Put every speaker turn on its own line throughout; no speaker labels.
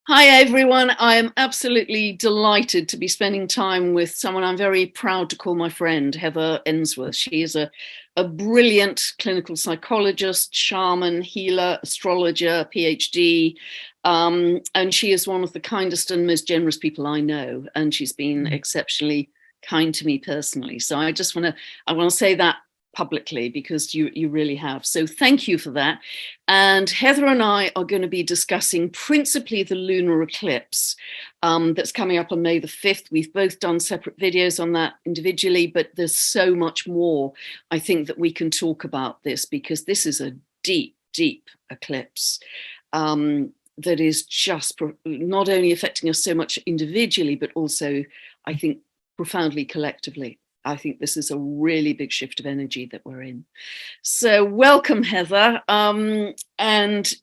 Hi, everyone. I am absolutely delighted to be spending time with someone I'm very proud to call my friend, Heather Ensworth. She is a brilliant clinical psychologist, shaman, healer, astrologer, PhD. And she is one of the kindest and most generous people I know. And she's been exceptionally kind to me personally. So I want to say that publicly because you really have. So thank you for that. And Heather and I are going to be discussing principally the lunar eclipse that's coming up on May the 5th. We've both done separate videos on that individually, but there's so much more I think that we can talk about this because this is a deep, deep eclipse. That is just not only affecting us so much individually, but also, I think, profoundly collectively. I think this is a really big shift of energy that we're in. So welcome, Heather. And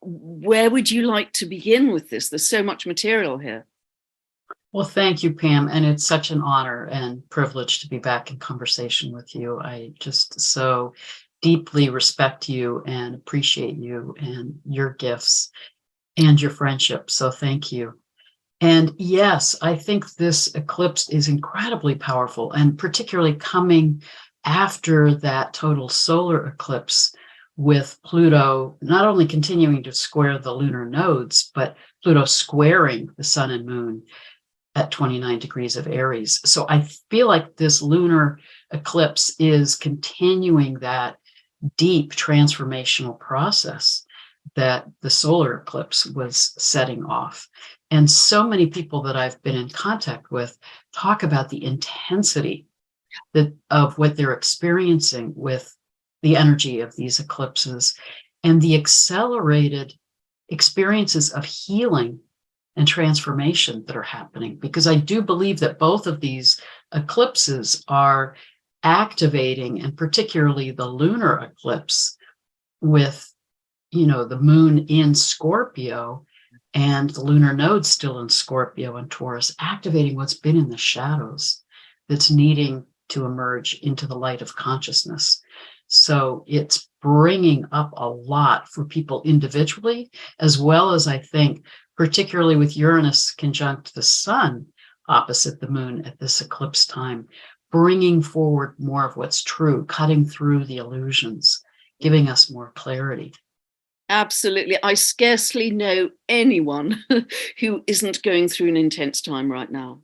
where would you like to begin with this? There's so much material here.
Well, thank you, Pam. And it's such an honor and privilege to be back in conversation with you. I just so deeply respect you and appreciate you and your gifts and your friendship. So thank you. And yes, I think this eclipse is incredibly powerful, and particularly coming after that total solar eclipse with Pluto not only continuing to square the lunar nodes, but Pluto squaring the sun and moon at 29 degrees of Aries. So I feel like this lunar eclipse is continuing that deep transformational process that the solar eclipse was setting off. And so many people that I've been in contact with talk about the intensity of what they're experiencing with the energy of these eclipses and the accelerated experiences of healing and transformation that are happening. Because I do believe that both of these eclipses are activating, and particularly the lunar eclipse with the moon in Scorpio and the lunar node still in Scorpio and Taurus, activating what's been in the shadows that's needing to emerge into the light of consciousness. So it's bringing up a lot for people individually, as well as I think, particularly with Uranus conjunct the sun opposite the moon at this eclipse time, bringing forward more of what's true, cutting through the illusions, giving us more clarity.
Absolutely. I scarcely know anyone who isn't going through an intense time right now.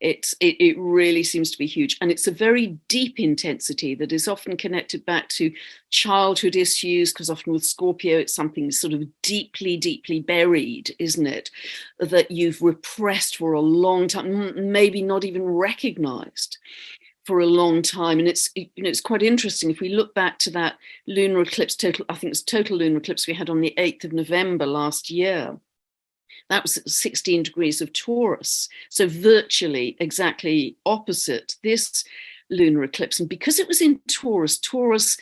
It really seems to be huge. And it's a very deep intensity that is often connected back to childhood issues, because often with Scorpio, it's something sort of deeply, deeply buried, isn't it? That you've repressed for a long time, maybe not even recognized for a long time. And it's quite interesting. If we look back to that lunar eclipse, I think it's total lunar eclipse we had on the 8th of November last year. That was 16 degrees of Taurus. So virtually exactly opposite this lunar eclipse. And because it was in Taurus,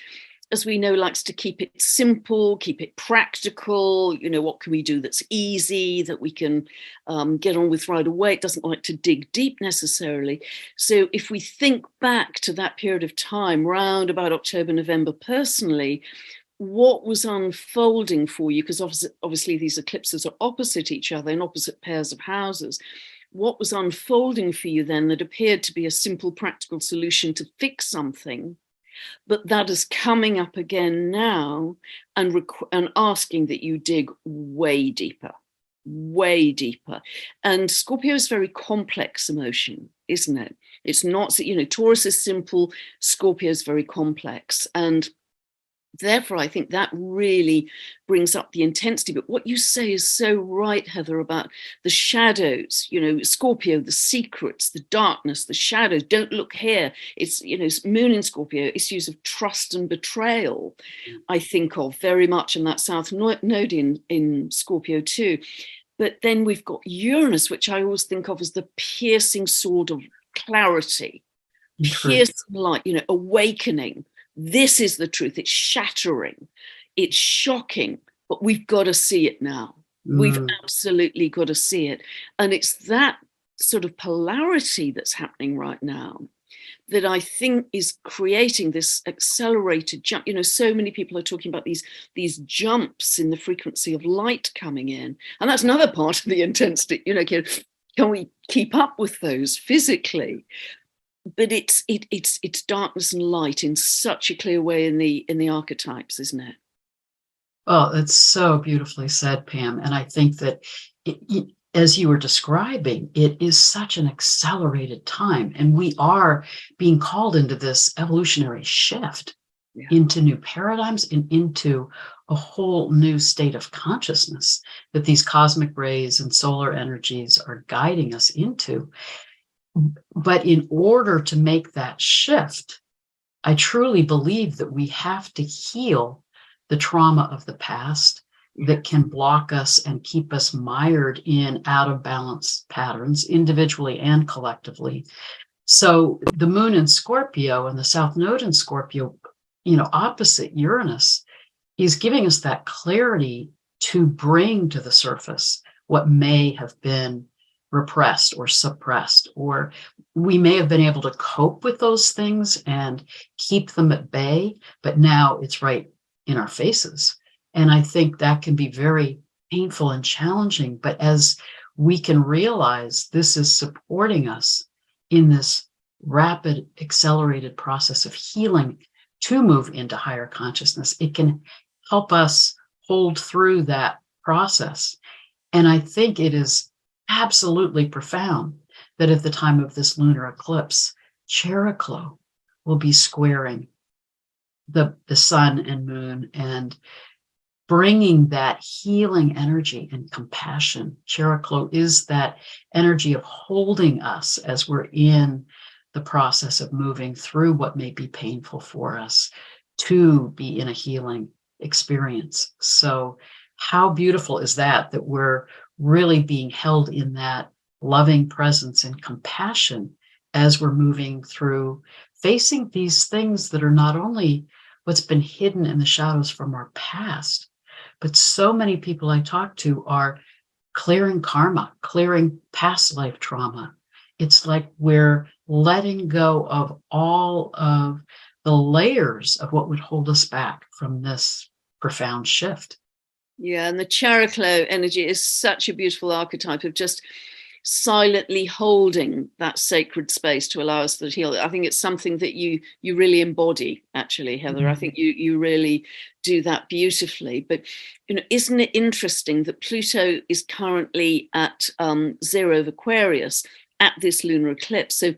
as we know, likes to keep it simple, keep it practical. What can we do that's easy, that we can get on with right away? It doesn't like to dig deep necessarily. So if we think back to that period of time, round about October, November, personally, what was unfolding for you? Because obviously these eclipses are opposite each other in opposite pairs of houses. What was unfolding for you then that appeared to be a simple, practical solution to fix something? But that is coming up again now and asking that you dig way deeper, way deeper. And Scorpio is very complex emotion, isn't it? It's not, Taurus is simple, Scorpio is very complex. And therefore, I think that really brings up the intensity. But what you say is so right, Heather, about the shadows, Scorpio, the secrets, the darkness, the shadows. Don't look here. It's, moon in Scorpio, issues of trust and betrayal, I think of very much in that south node in Scorpio too. But then we've got Uranus, which I always think of as the piercing sword of clarity, piercing light, awakening. This is the truth. It's shattering. It's shocking, but we've got to see it now. We've absolutely got to see it. And it's that sort of polarity that's happening right now that I think is creating this accelerated jump. So many people are talking about these jumps in the frequency of light coming in. And that's another part of the intensity, can we keep up with those physically? But it's darkness and light in such a clear way in the archetypes, isn't it?
Well, it's so beautifully said, Pam. And I think that as you were describing, it is such an accelerated time. And we are being called into this evolutionary shift, into new paradigms and into a whole new state of consciousness that these cosmic rays and solar energies are guiding us into. But in order to make that shift, I truly believe that we have to heal the trauma of the past that can block us and keep us mired in out of balance patterns, individually and collectively. So the moon in Scorpio and the South Node in Scorpio, opposite Uranus, is giving us that clarity to bring to the surface what may have been repressed or suppressed, or we may have been able to cope with those things and keep them at bay, but now it's right in our faces. And I think that can be very painful and challenging. But as we can realize this is supporting us in this rapid, accelerated process of healing to move into higher consciousness, it can help us hold through that process. And I think it is absolutely profound that at the time of this lunar eclipse, Chariklo will be squaring the sun and moon and bringing that healing energy and compassion. Chariklo is that energy of holding us as we're in the process of moving through what may be painful for us to be in a healing experience. So how beautiful is that we're really being held in that loving presence and compassion as we're moving through facing these things that are not only what's been hidden in the shadows from our past, but so many people I talk to are clearing karma, clearing past life trauma. It's like we're letting go of all of the layers of what would hold us back from this profound shift.
Yeah, and the Chariklo energy is such a beautiful archetype of just silently holding that sacred space to allow us to heal. I think it's something that you really embody, actually, Heather. Mm-hmm. I think you really do that beautifully. But isn't it interesting that Pluto is currently at 0 of Aquarius at this lunar eclipse? So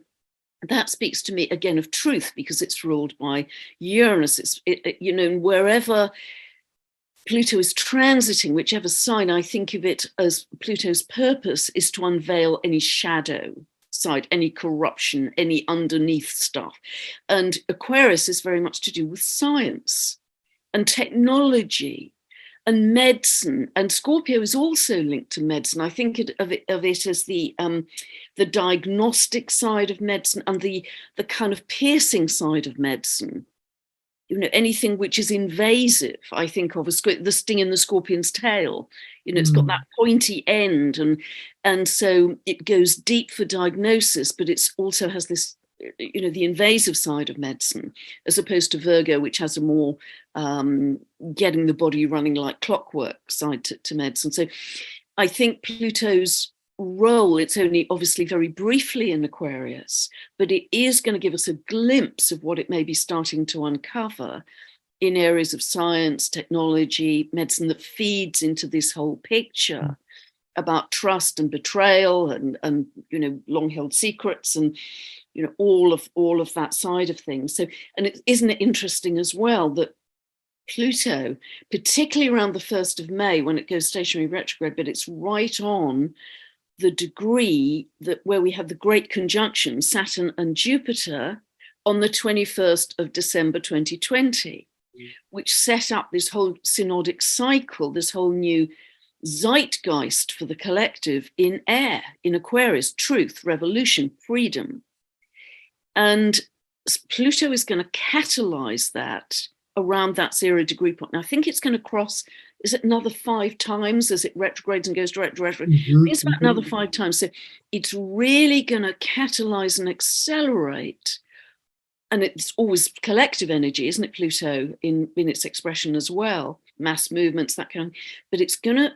that speaks to me again of truth, because it's ruled by Uranus. Wherever Pluto is transiting, whichever sign, I think of it as Pluto's purpose is to unveil any shadow side, any corruption, any underneath stuff. And Aquarius is very much to do with science and technology and medicine. And Scorpio is also linked to medicine. I think of it as the diagnostic side of medicine and the kind of piercing side of medicine. Anything which is invasive, I think of as the sting in the scorpion's tail. It's got that pointy end, and so it goes deep for diagnosis, but it's also has this, the invasive side of medicine, as opposed to Virgo, which has a more getting the body running like clockwork side to medicine. So I think Pluto's role, it's only obviously very briefly in Aquarius, but it is going to give us a glimpse of what it may be starting to uncover in areas of science, technology, medicine that feeds into this whole picture about trust and betrayal and long-held secrets and all of that side of things. So, and isn't it interesting as well that Pluto, particularly around the 1st of May when it goes stationary retrograde, but it's right on the degree that where we have the great conjunction, Saturn and Jupiter, on the 21st of December 2020, which set up this whole synodic cycle, this whole new zeitgeist for the collective in air, in Aquarius, truth, revolution, freedom. And Pluto is going to catalyze that around that 0 degree point. Now, I think it's going to cross, is it another 5 times as it retrogrades and goes direct? It's about another 5 times. So it's really going to catalyze and accelerate and it's always collective energy, isn't it, Pluto, in its expression as well, mass movements, that kind of, but it's going to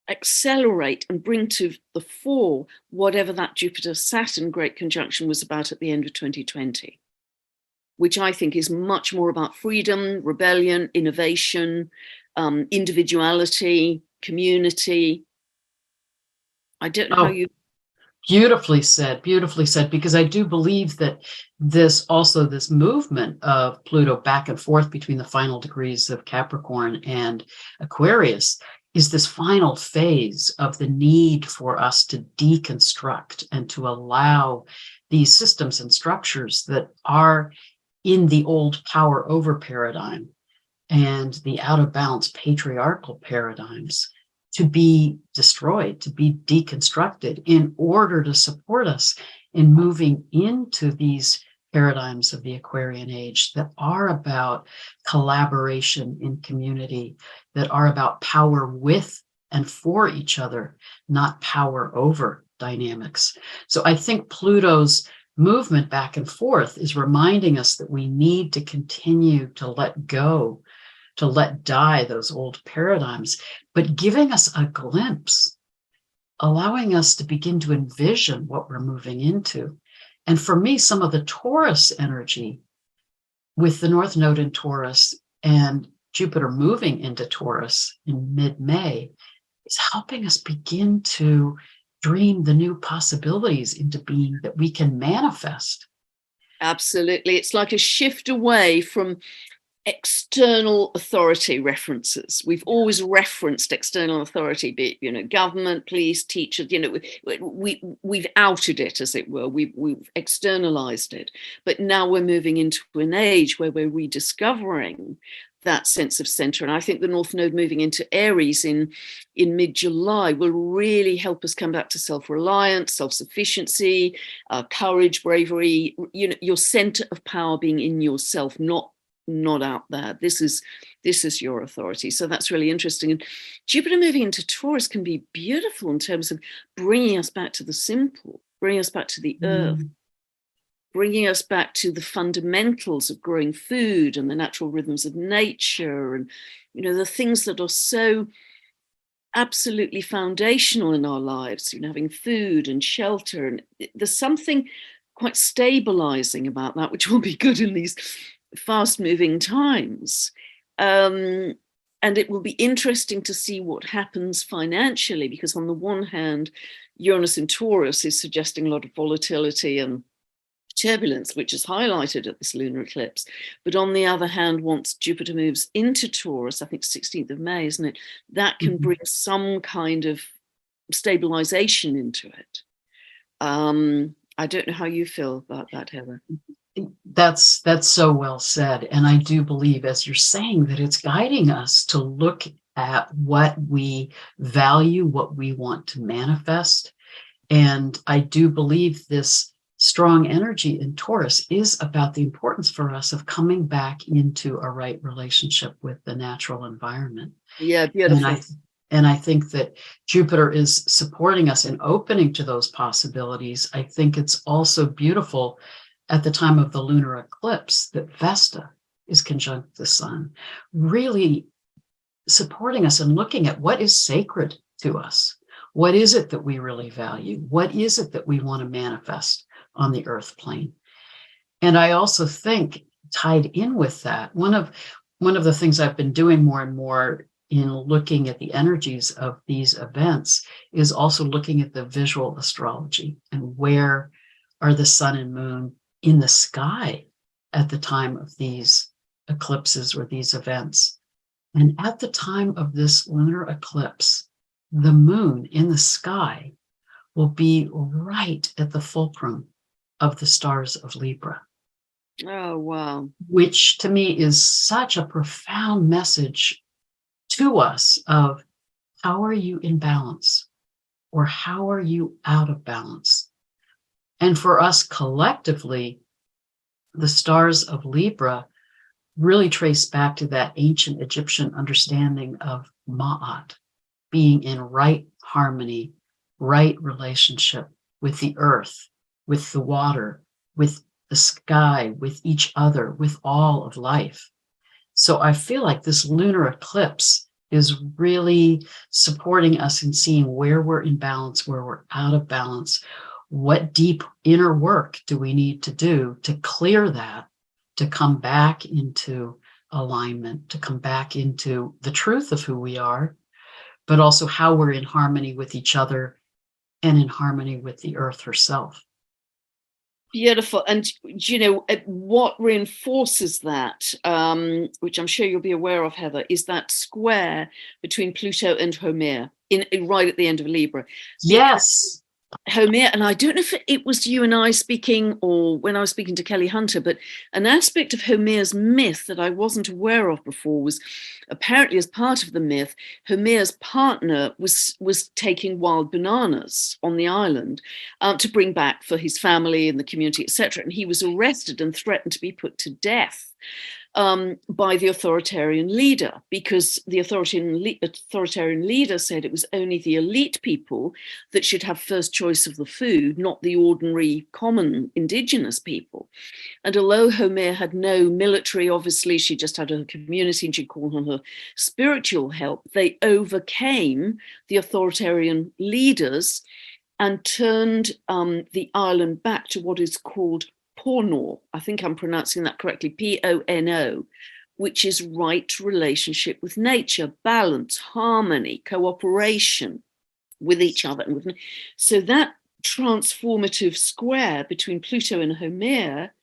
accelerate and bring to the fore whatever that Jupiter-Saturn great conjunction was about at the end of 2020, which I think is much more about freedom, rebellion, innovation, individuality, community. I don't know how you...
Beautifully said, because I do believe that this movement of Pluto back and forth between the final degrees of Capricorn and Aquarius is this final phase of the need for us to deconstruct and to allow these systems and structures that are in the old power over paradigm and the out of balance patriarchal paradigms to be destroyed, to be deconstructed in order to support us in moving into these paradigms of the Aquarian age that are about collaboration in community, that are about power with and for each other, not power over dynamics. So I think Pluto's movement back and forth is reminding us that we need to continue to let go, to let die those old paradigms, but giving us a glimpse, allowing us to begin to envision what we're moving into. And for me, some of the Taurus energy with the North Node in Taurus and Jupiter moving into Taurus in mid-May is helping us begin to dream the new possibilities into being that we can manifest.
Absolutely. It's like a shift away from external authority references. We've always referenced external authority, be it, government, police, teachers, we've outed it, as it were. We've externalized it. But now we're moving into an age where we're rediscovering that sense of center. And I think the North Node moving into Aries in mid-July will really help us come back to self-reliance, self-sufficiency, courage, bravery, your center of power being in yourself, not out there. This is your authority. So that's really interesting. And Jupiter moving into Taurus can be beautiful in terms of bringing us back to the simple, bringing us back to the earth, bringing us back to the fundamentals of growing food and the natural rhythms of nature, and the things that are so absolutely foundational in our lives, having food and shelter. And there's something quite stabilizing about that, which will be good in these fast-moving times. And it will be interesting to see what happens financially, because on the one hand, Uranus in Taurus is suggesting a lot of volatility and turbulence, which is highlighted at this lunar eclipse. But on the other hand, once Jupiter moves into Taurus, I think 16th of May, isn't it? That can bring some kind of stabilization into it. I don't know how you feel about that, Heather.
That's so well said. And I do believe, as you're saying, that it's guiding us to look at what we value, what we want to manifest. And I do believe this strong energy in Taurus is about the importance for us of coming back into a right relationship with the natural environment.
Yeah, beautiful.
And I think that Jupiter is supporting us in opening to those possibilities. I think it's also beautiful at the time of the lunar eclipse that Vesta is conjunct the sun, really supporting us and looking at what is sacred to us. What is it that we really value? What is it that we want to manifest on the earth plane? And I also think, tied in with that, one of the things I've been doing more and more in looking at the energies of these events is also looking at the visual astrology and where are the sun and moon in the sky at the time of these eclipses or these events. And at the time of this lunar eclipse, the moon in the sky will be right at the fulcrum of the stars of Libra.
Oh, wow.
Which to me is such a profound message to us of how are you in balance or how are you out of balance? And for us collectively, the stars of Libra really trace back to that ancient Egyptian understanding of Ma'at, being in right harmony, right relationship with the earth, with the water, with the sky, with each other, with all of life. So I feel like this lunar eclipse is really supporting us in seeing where we're in balance, where we're out of balance. What deep inner work do we need to do to clear that, to come back into alignment, to come back into the truth of who we are, but also how we're in harmony with each other and in harmony with the earth herself.
Beautiful. And, what reinforces that, which I'm sure you'll be aware of, Heather, is that square between Pluto and Homer right at the end of Libra.
Yes.
Homer, and I don't know if it was you and I speaking or when I was speaking to Kelly Hunter, but an aspect of Homer's myth that I wasn't aware of before was apparently, as part of the myth, Homer's partner was taking wild bananas on the island to bring back for his family and the community, etc. And he was arrested and threatened to be put to death by the authoritarian leader, because the authoritarian leader said it was only the elite people that should have first choice of the food, not the ordinary common indigenous people. And although Homer had no military, obviously she just had her community and she'd call on her spiritual help, they overcame the authoritarian leaders and turned the island back to what is called Pono, I think I'm pronouncing that correctly, Pono, which is right relationship with nature, balance, harmony, cooperation with each other. So that transformative square between Pluto and Homer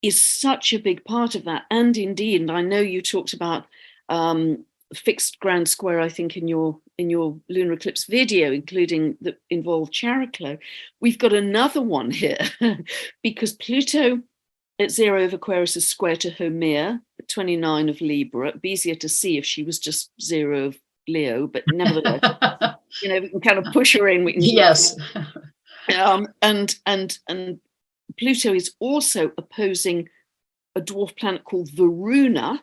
is such a big part of that. And indeed, and I know you talked about fixed grand square, I think, in your lunar eclipse video, including that involved Chariklo. We've got another one here because Pluto at 0 of Aquarius is square to Homer at 29 of Libra. It'd be easier to see if she was just 0 of Leo, but nevertheless, we can kind of push her in. We can,
yes.
And Pluto is also opposing a dwarf planet called Varuna,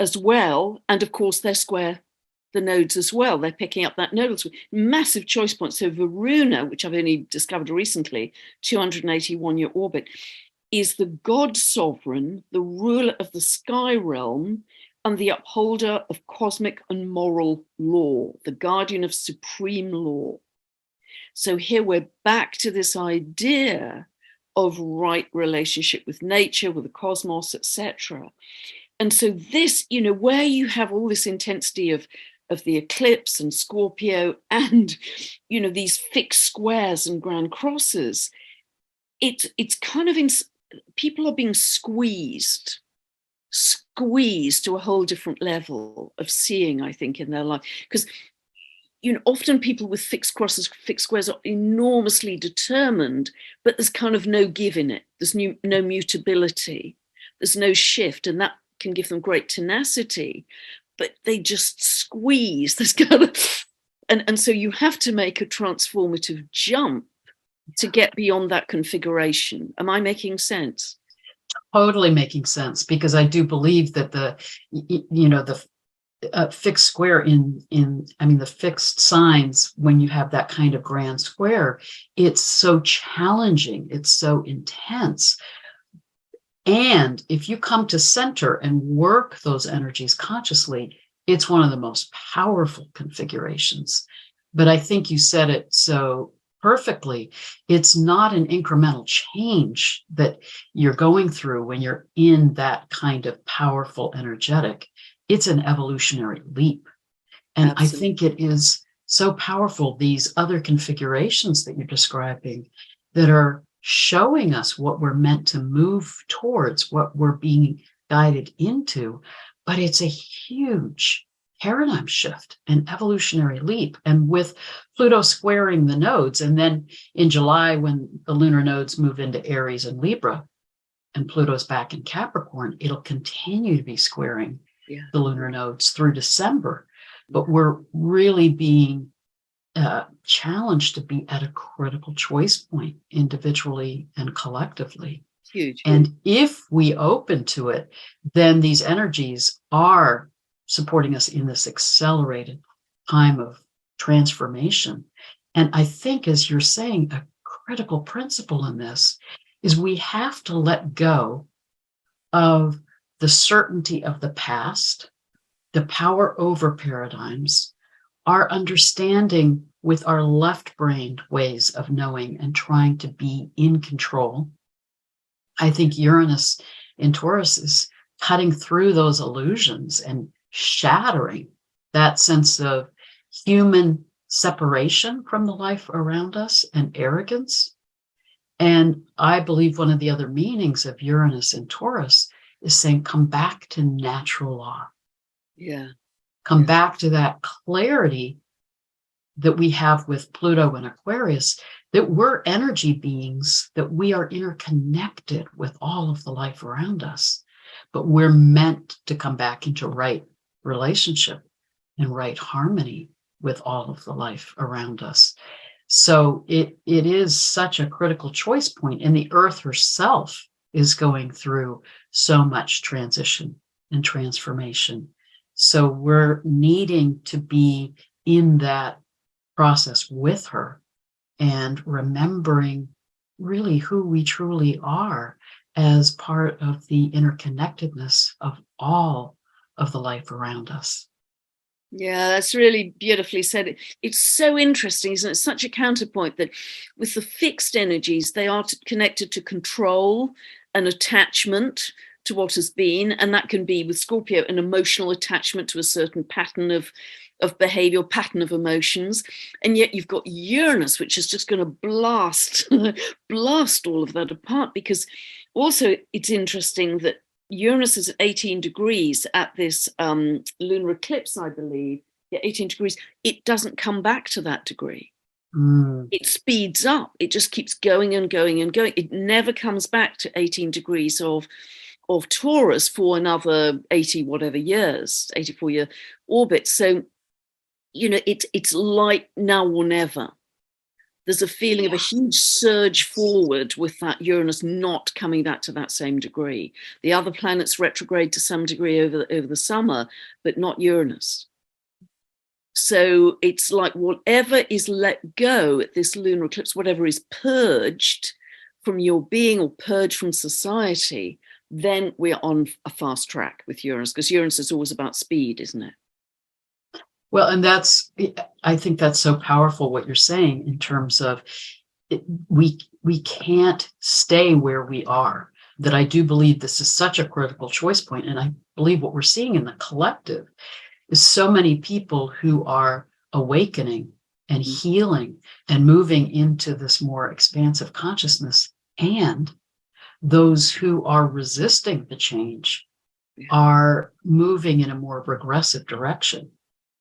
as well, and of course they're square the nodes as well. They're picking up that nodal square. Massive choice points. So Varuna, which I've only discovered recently, 281-year orbit, is the god sovereign, the ruler of the sky realm, and the upholder of cosmic and moral law, the guardian of supreme law. So here we're back to this idea of right relationship with nature, with the cosmos, etc. And so this, where you have all this intensity of the eclipse and Scorpio and, these fixed squares and grand crosses, it's kind of, people are being squeezed to a whole different level of seeing, I think, in their life. Because, often people with fixed crosses, fixed squares are enormously determined, but there's kind of no give in it. There's no mutability. There's no shift. And that can give them great tenacity, but they just squeeze. There's kind of, and so you have to make a transformative jump to get beyond that configuration. Am I making sense?
Totally making sense, because I do believe that the fixed square in the fixed signs, when you have that kind of grand square, it's so challenging, it's so intense. And if you come to center and work those energies consciously, it's one of the most powerful configurations. But I think you said it so perfectly. It's not an incremental change that you're going through when you're in that kind of powerful energetic. It's an evolutionary leap. And absolutely. I think it is so powerful, these other configurations that you're describing that are showing us what we're meant to move towards, what we're being guided into. But it's a huge paradigm shift, an evolutionary leap. And with Pluto squaring the nodes, and then in July, when the lunar nodes move into Aries and Libra, and Pluto's back in Capricorn, it'll continue to be squaring the lunar nodes through December. But we're really being challenged to be at a critical choice point, individually and collectively.
Huge.
And if we open to it, then these energies are supporting us in this accelerated time of transformation. And I think, as you're saying, a critical principle in this is we have to let go of the certainty of the past, the power over paradigms, our understanding with our left-brained ways of knowing and trying to be in control. I think Uranus in Taurus is cutting through those illusions and shattering that sense of human separation from the life around us and arrogance. And I believe one of the other meanings of Uranus in Taurus is saying, come back to natural law.
Yeah.
Come back to that clarity that we have with Pluto and Aquarius, that we're energy beings, that we are interconnected with all of the life around us, but we're meant to come back into right relationship and right harmony with all of the life around us. So it is such a critical choice point, and the Earth herself is going through so much transition and transformation. So we're needing to be in that process with her and remembering really who we truly are as part of the interconnectedness of all of the life around us.
Yeah, that's really beautifully said. It's so interesting, isn't it? It's such a counterpoint that with the fixed energies, they are connected to control and attachment to what has been. And that can be with Scorpio, an emotional attachment to a certain pattern of behavior, pattern of emotions. And yet you've got Uranus, which is just going to blast all of that apart. Because also it's interesting that Uranus is at 18 degrees at this lunar eclipse, I believe. Yeah, 18 degrees. It doesn't come back to that degree. It speeds up. It just keeps going and going and going. It never comes back to 18 degrees of Taurus for another 80 whatever years, 84-year orbit. So, you know, it's like now or never. There's a feeling of a huge surge forward with that Uranus not coming back to that same degree. The other planets retrograde to some degree over the summer, but not Uranus. So it's like whatever is let go at this lunar eclipse, whatever is purged from your being or purged from society, then we're on a fast track with Uranus, because Uranus is always about speed, isn't it?
Well, and I think that's so powerful what you're saying in terms of we can't stay where we are. That I do believe this is such a critical choice point. And I believe what we're seeing in the collective is so many people who are awakening and healing and moving into this more expansive consciousness, and those who are resisting the change are moving in a more regressive direction.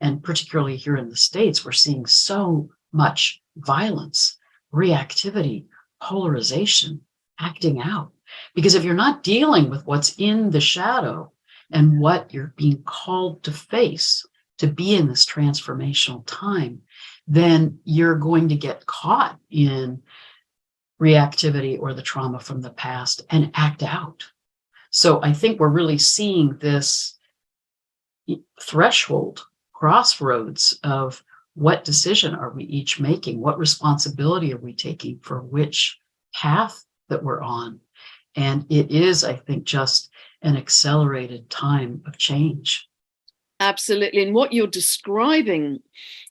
And particularly here in the States, we're seeing so much violence, reactivity, polarization, acting out. Because if you're not dealing with what's in the shadow and what you're being called to face, to be in this transformational time, then you're going to get caught in reactivity or the trauma from the past and act out. So I think we're really seeing this threshold, crossroads of what decision are we each making? What responsibility are we taking for which path that we're on? And it is, I think, just an accelerated time of change.
Absolutely. And what you're describing,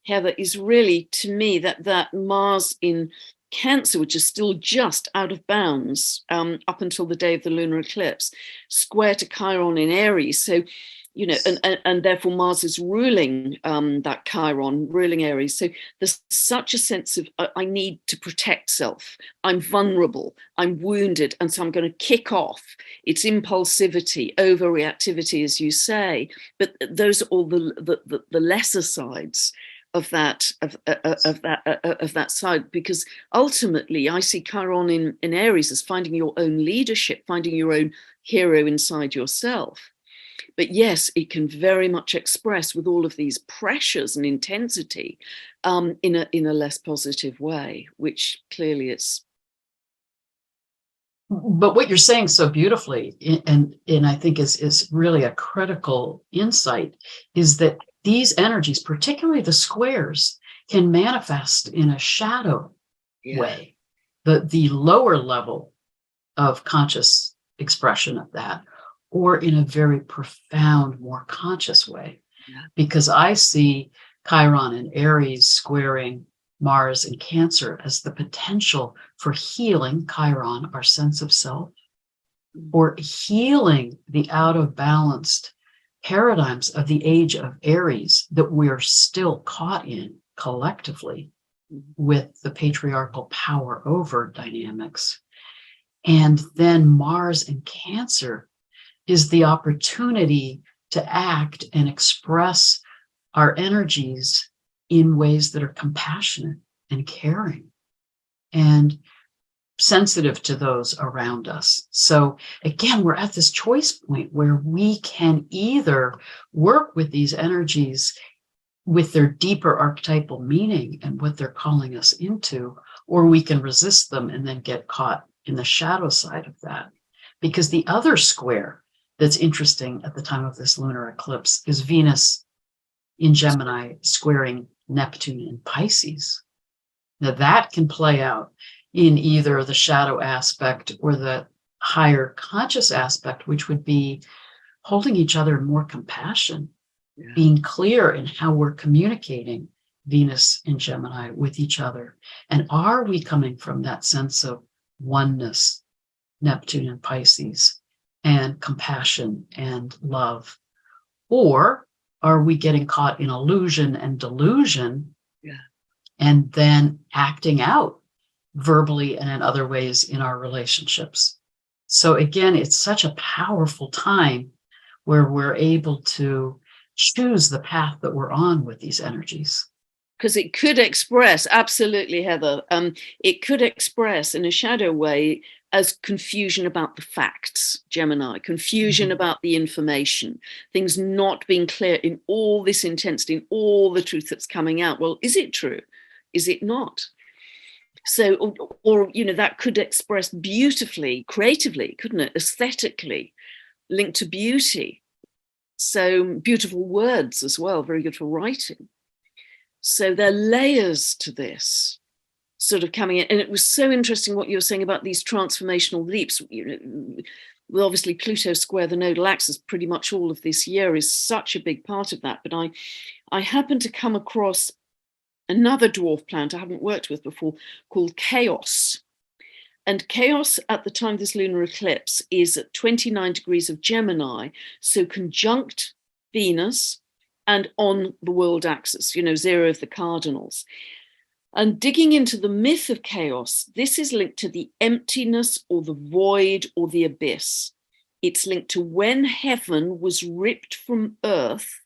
Heather, is really, to me, that Mars in Cancer, which is still just out of bounds up until the day of the lunar eclipse, square to Chiron in Aries. So, you know, and therefore Mars is ruling that Chiron, ruling Aries. So there's such a sense of I need to protect self. I'm vulnerable. I'm wounded. And so I'm going to kick off. It's impulsivity, overreactivity, as you say. But those are all the lesser sides of that side, because ultimately I see Chiron in Aries as finding your own leadership, finding your own hero inside yourself. But yes, it can very much express with all of these pressures and intensity in a less positive way, which clearly it's.
But what you're saying so beautifully, and I think is really a critical insight, is that these energies, particularly the squares, can manifest in a shadow way. the lower level of conscious expression of that, or in a very profound, more conscious way.
Yeah.
Because I see Chiron and Aries squaring Mars and Cancer as the potential for healing Chiron, our sense of self, or healing the out of balanced paradigms of the age of Aries that we're still caught in collectively with the patriarchal power over dynamics. And then Mars and Cancer is the opportunity to act and express our energies in ways that are compassionate and caring and sensitive to those around us. So again, we're at this choice point where we can either work with these energies with their deeper archetypal meaning and what they're calling us into, or we can resist them and then get caught in the shadow side of that. Because the other square that's interesting at the time of this lunar eclipse is Venus in Gemini squaring Neptune in Pisces. Now that can play out in either the shadow aspect or the higher conscious aspect, which would be holding each other in more compassion, being clear in how we're communicating Venus and Gemini with each other. And are we coming from that sense of oneness, Neptune and Pisces, and compassion and love? Or are we getting caught in illusion and delusion, and then acting out verbally and in other ways in our relationships? So again, it's such a powerful time where we're able to choose the path that we're on with these energies.
Because it could express, absolutely, Heather, it could express in a shadow way as confusion about the facts, Gemini, confusion about the information, things not being clear in all this intensity, in all the truth that's coming out. Well, is it true? Is it not? So, or that could express beautifully, creatively, couldn't it? Aesthetically, linked to beauty. So beautiful words as well, very good for writing. So there are layers to this sort of coming in. And it was so interesting what you were saying about these transformational leaps. Well, obviously Pluto square the nodal axis pretty much all of this year is such a big part of that. But I happened to come across another dwarf planet I haven't worked with before called Chaos. And Chaos at the time of this lunar eclipse is at 29 degrees of Gemini, so conjunct Venus and on the world axis, 0 of the cardinals. And digging into the myth of Chaos, this is linked to the emptiness or the void or the abyss. It's linked to when heaven was ripped from earth,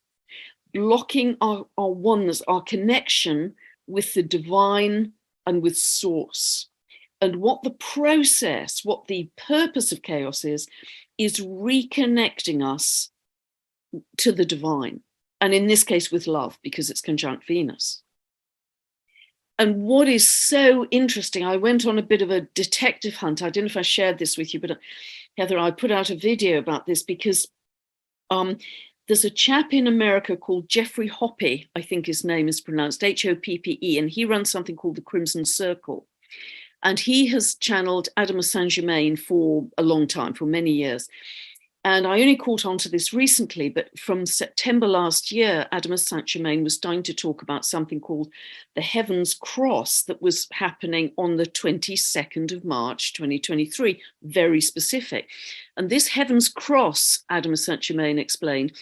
blocking our oneness, our connection with the divine and with source. And what the process, what the purpose of Chaos is reconnecting us to the divine. And in this case with love, because it's conjunct Venus. And what is so interesting, I went on a bit of a detective hunt. I don't know if I shared this with you, but Heather, I put out a video about this because there's a chap in America called Jeffrey Hopi, I think his name is pronounced, Hoppe, and he runs something called the Crimson Circle. And he has channeled Adamus Saint-Germain for a long time, for many years. And I only caught on to this recently, but from September last year, Adamus Saint-Germain was starting to talk about something called the Heaven's Cross that was happening on the 22nd of March, 2023, very specific. And this Heaven's Cross, Adamus Saint-Germain explained,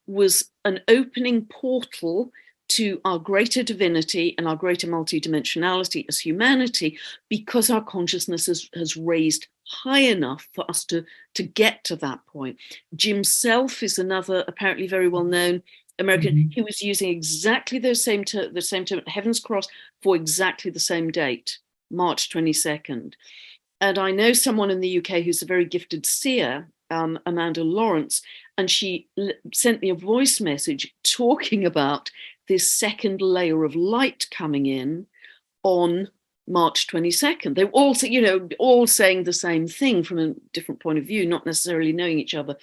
was an opening portal to our greater divinity and our greater multidimensionality as humanity, because our consciousness has raised high enough for us to get to that point. Jim Self is another apparently very well-known American. He was using exactly the same term, Heaven's Cross, for exactly the same date, March 22nd. And I know someone in the UK who's a very gifted seer, Amanda Lawrence, and she sent me a voice message talking about this second layer of light coming in on March 22nd. They were all saying the same thing from a different point of view, not necessarily knowing each other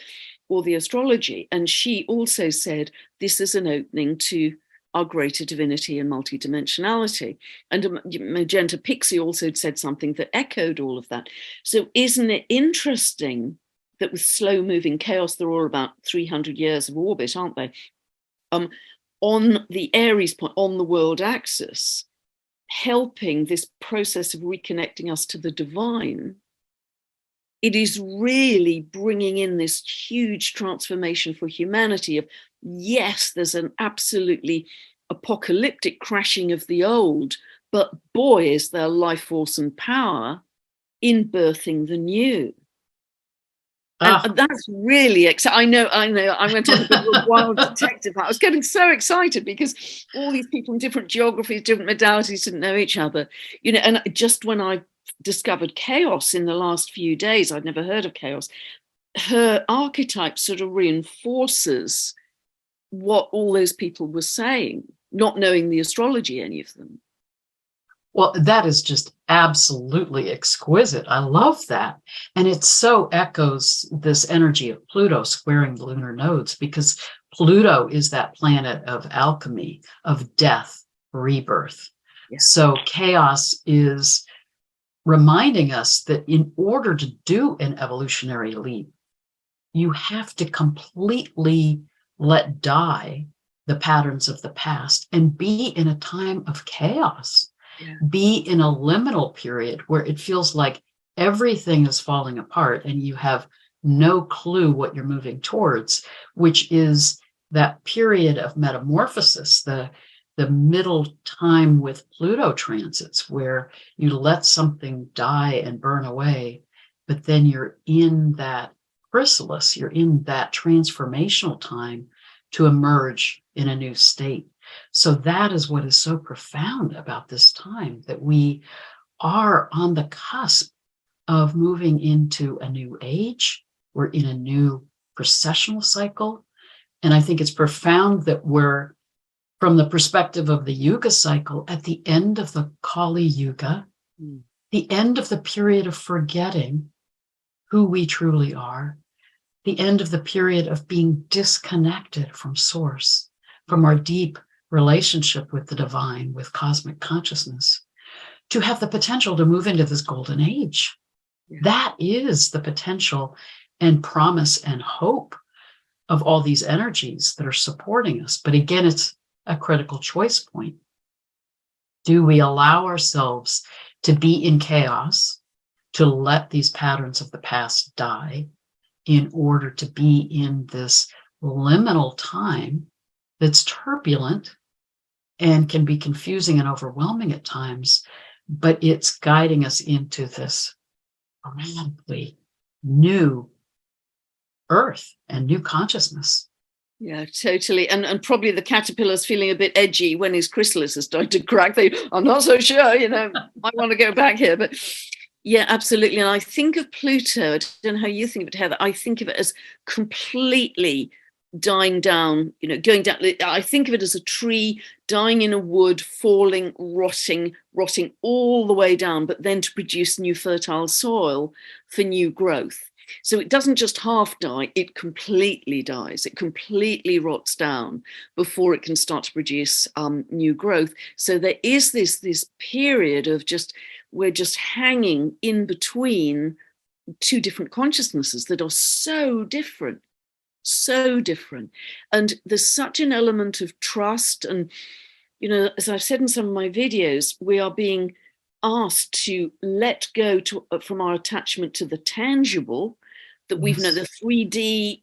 or the astrology. And she also said, this is an opening to our greater divinity and multidimensionality. And Magenta Pixie also said something that echoed all of that. So isn't it interesting that with slow moving chaos, they're all about 300 years of orbit, aren't they? On the Aries point, on the world axis, helping this process of reconnecting us to the divine, it is really bringing in this huge transformation for humanity of, yes, there's an absolutely apocalyptic crashing of the old, but boy, is there life force and power in birthing the new. And that's really exciting. I know. I went on a bit of a wild detective. I was getting so excited because all these people in different geographies, different modalities didn't know each other. And just when I discovered chaos in the last few days, I'd never heard of chaos. Her archetype sort of reinforces what all those people were saying, not knowing the astrology, any of them.
Well, that is just absolutely exquisite. I love that. And it so echoes this energy of Pluto squaring the lunar nodes, because Pluto is that planet of alchemy, of death, rebirth. Yeah. So chaos is reminding us that in order to do an evolutionary leap, you have to completely let die the patterns of the past and be in a time of chaos. Yeah. Be in a liminal period where it feels like everything is falling apart and you have no clue what you're moving towards, which is that period of metamorphosis, the middle time with Pluto transits, where you let something die and burn away, but then you're in that chrysalis, you're in that transformational time to emerge in a new state. So that is what is so profound about this time, that we are on the cusp of moving into a new age. We're in a new precessional cycle. And I think it's profound that we're, from the perspective of the Yuga cycle, at the end of the Kali Yuga, the end of the period of forgetting who we truly are, the end of the period of being disconnected from source, from our deep relationship with the divine, with cosmic consciousness, to have the potential to move into this golden age. Yeah. That is the potential and promise and hope of all these energies that are supporting us. But again, it's a critical choice point. Do we allow ourselves to be in chaos, to let these patterns of the past die, in order to be in this liminal time that's turbulent and can be confusing and overwhelming at times, but it's guiding us into this radically new earth and new consciousness.
Yeah, totally. And probably the caterpillar's feeling a bit edgy when his chrysalis has started to crack. I'm not so sure, I want to go back here. But yeah, absolutely. And I think of Pluto, I don't know how you think of it, Heather, I think of it as completely dying down, going down. I think of it as a tree dying in a wood, falling, rotting all the way down, but then to produce new fertile soil for new growth. So it doesn't just half die, it completely dies. It completely rots down before it can start to produce new growth. So there is this period of we're just hanging in between two different consciousnesses that are so different. And there's such an element of trust. And, as I've said in some of my videos, we are being asked to let go from our attachment to the tangible, that we've known, the 3D,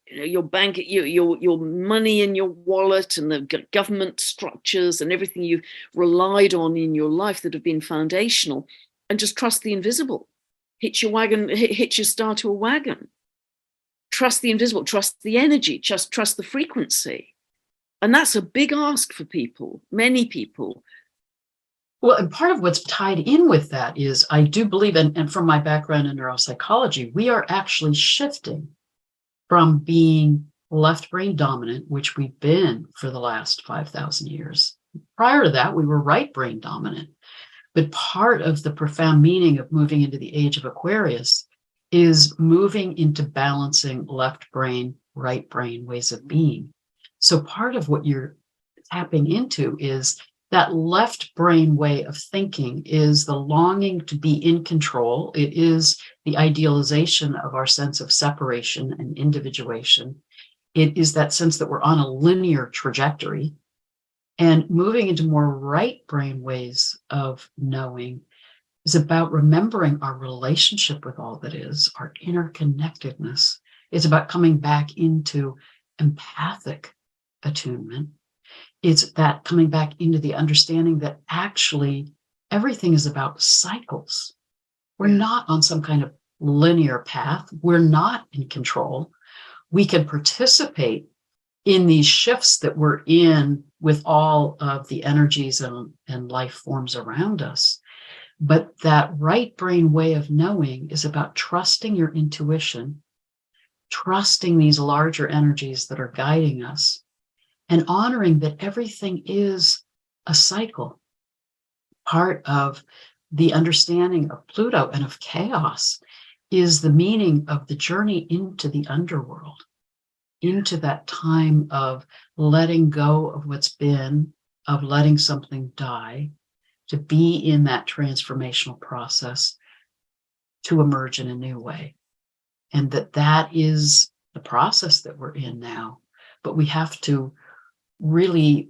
your bank, your money in your wallet, and the government structures and everything you've relied on in your life that have been foundational, and just trust the invisible. Hitch your star to a wagon. Trust the invisible, trust the energy, just trust the frequency. And that's a big ask for people, many people.
Well, and part of what's tied in with that is, I do believe, and from my background in neuropsychology, we are actually shifting from being left brain dominant, which we've been for the last 5,000 years. Prior to that, we were right brain dominant. But part of the profound meaning of moving into the age of Aquarius is moving into balancing left brain, right brain ways of being. So part of what you're tapping into is that left brain way of thinking is the longing to be in control. It is the idealization of our sense of separation and individuation. It is that sense that we're on a linear trajectory, and moving into more right brain ways of knowing is about remembering our relationship with all that is, our interconnectedness. It's about coming back into empathic attunement. It's that coming back into the understanding that actually everything is about cycles. We're not on some kind of linear path. We're not in control. We can participate in these shifts that we're in with all of the energies and life forms around us. But that right brain way of knowing is about trusting your intuition, trusting these larger energies that are guiding us, and honoring that everything is a cycle. Part of the understanding of Pluto and of chaos is the meaning of the journey into the underworld, into that time of letting go of what's been, of letting something die, to be in that transformational process, to emerge in a new way. And that is the process that we're in now. But we have to really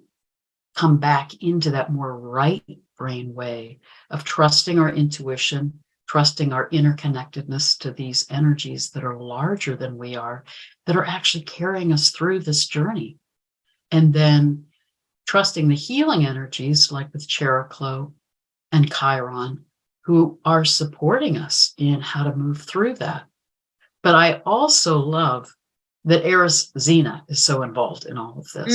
come back into that more right brain way of trusting our intuition, trusting our interconnectedness to these energies that are larger than we are, that are actually carrying us through this journey. And then trusting the healing energies like with Cheroklo and Chiron, who are supporting us in how to move through that. But I also love that Eris Xena is so involved in all of this,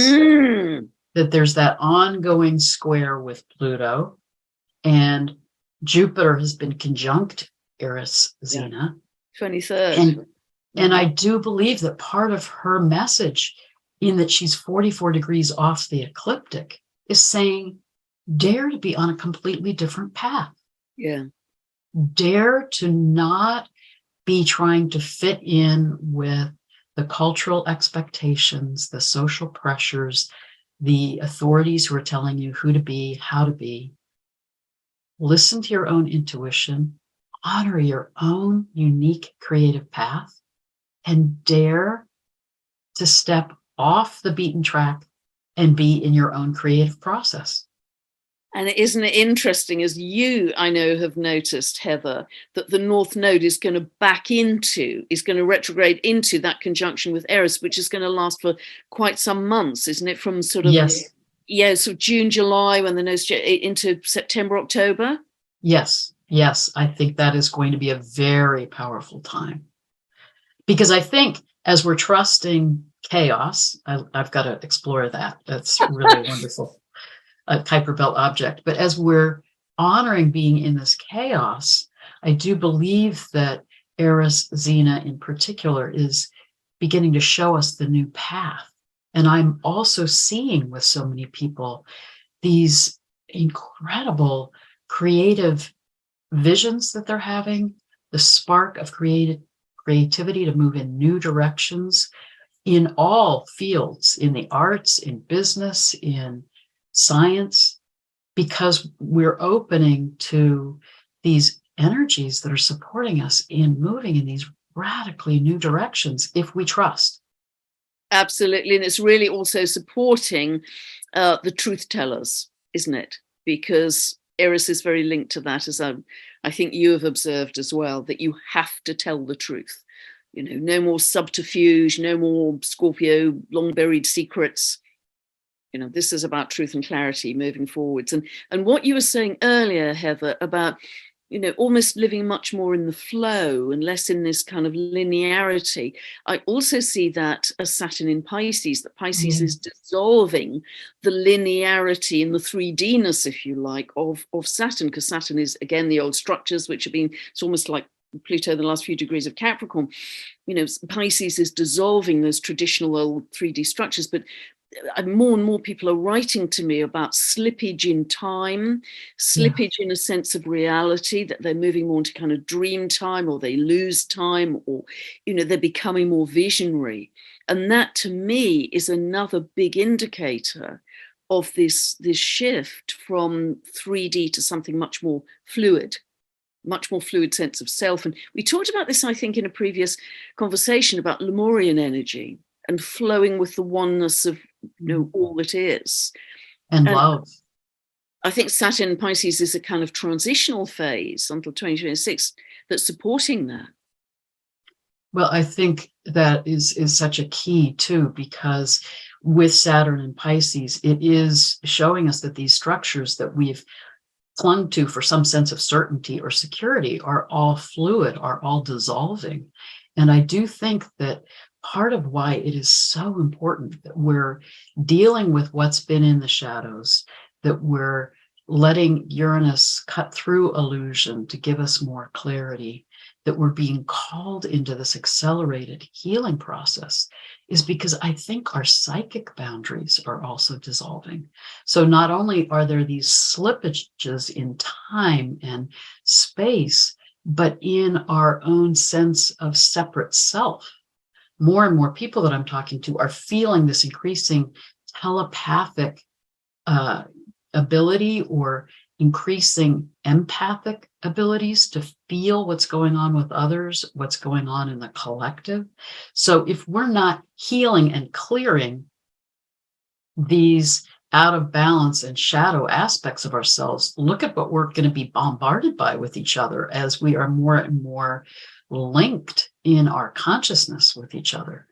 that there's that ongoing square with Pluto, and Jupiter has been conjunct Eris Xena.
23rd.
And I do believe that part of her message, in that she's 44 degrees off the ecliptic, is saying, dare to be on a completely different path.
Yeah.
Dare to not be trying to fit in with the cultural expectations, the social pressures, the authorities who are telling you who to be, how to be. Listen to your own intuition, honor your own unique creative path, and dare to step off the beaten track and be in your own creative process.
And isn't it interesting, as you, I know, have noticed, Heather, that the North Node is going to retrograde into that conjunction with Eris, which is going to last for quite some months, isn't it? From sort of, so June, July, when the node's into September, October?
Yes, I think that is going to be a very powerful time. Because I think as we're trusting chaos, I've got to explore that. That's really wonderful. A Kuiper belt object. But as we're honoring being in this chaos, I do believe that Eris Xena in particular is beginning to show us the new path. And I'm also seeing with so many people these incredible creative visions that they're having, the spark of creativity to move in new directions in all fields, in the arts, in business, in science, because we're opening to these energies that are supporting us in moving in these radically new directions if we trust.
Absolutely. And it's really also supporting the truth tellers, isn't it? Because Eris is very linked to that, as I think you have observed as well, that you have to tell the truth. You know, no more subterfuge, no more Scorpio, long buried secrets. You know, this is about truth and clarity moving forwards. And what you were saying earlier, Heather, about, you know, almost living much more in the flow and less in this kind of linearity. I also see that as Saturn in Pisces, that Pisces is dissolving the linearity and the 3D-ness, if you like, of Saturn, because Saturn is, again, the old structures, which have been, it's almost like Pluto, the last few degrees of Capricorn. You know, Pisces is dissolving those traditional old 3D structures, but more and more people are writing to me about slippage in time, slippage in a sense of reality, that they're moving more into kind of dream time, or they lose time, or, you know, they're becoming more visionary. And that to me is another big indicator of this shift from 3D to something much more fluid sense of self. And we talked about this, I think, in a previous conversation about Lemurian energy and flowing with the oneness of, all that is.
And love.
I think Saturn in Pisces is a kind of transitional phase until 2026 that's supporting that.
Well, I think that is such a key too, because with Saturn in Pisces, it is showing us that these structures that we've clung to for some sense of certainty or security are all fluid, are all dissolving. And I do think that part of why it is so important that we're dealing with what's been in the shadows, that we're letting Uranus cut through illusion to give us more clarity, that we're being called into this accelerated healing process, is because I think our psychic boundaries are also dissolving. So not only are there these slippages in time and space, but in our own sense of separate self. More and more people that I'm talking to are feeling this increasing telepathic ability or increasing empathic abilities to feel what's going on with others, what's going on in the collective. So if we're not healing and clearing these out of balance and shadow aspects of ourselves, look at what we're going to be bombarded by with each other as we are more and more linked in our consciousness with each other.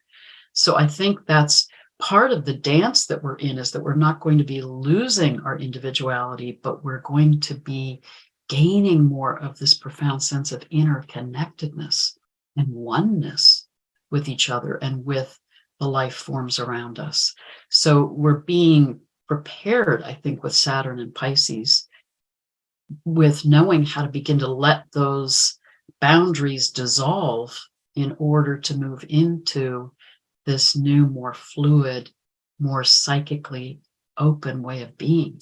So I think that's part of the dance that we're in, is that we're not going to be losing our individuality, but we're going to be gaining more of this profound sense of interconnectedness and oneness with each other and with the life forms around us. So we're being prepared, I think, with Saturn and Pisces, with knowing how to begin to let those boundaries dissolve in order to move into this new, more fluid, more psychically open way of being.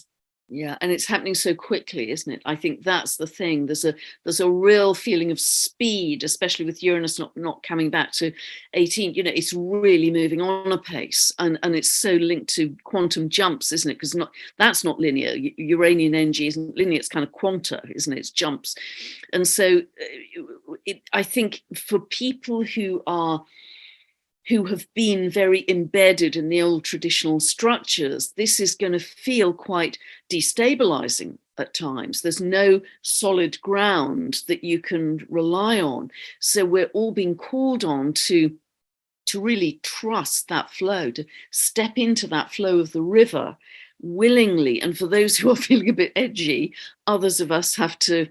Yeah, and it's happening so quickly, isn't it? I think that's the thing. There's a real feeling of speed, especially with Uranus not coming back to 18. It's really moving on a pace, and it's so linked to quantum jumps, isn't it? Because that's not linear. Uranian energy isn't linear; it's kind of quanta, isn't it? It's jumps, and so I think for people who have been very embedded in the old traditional structures, this is going to feel quite destabilizing at times. There's no solid ground that you can rely on. So we're all being called on to really trust that flow, to step into that flow of the river willingly. And for those who are feeling a bit edgy, others of us have to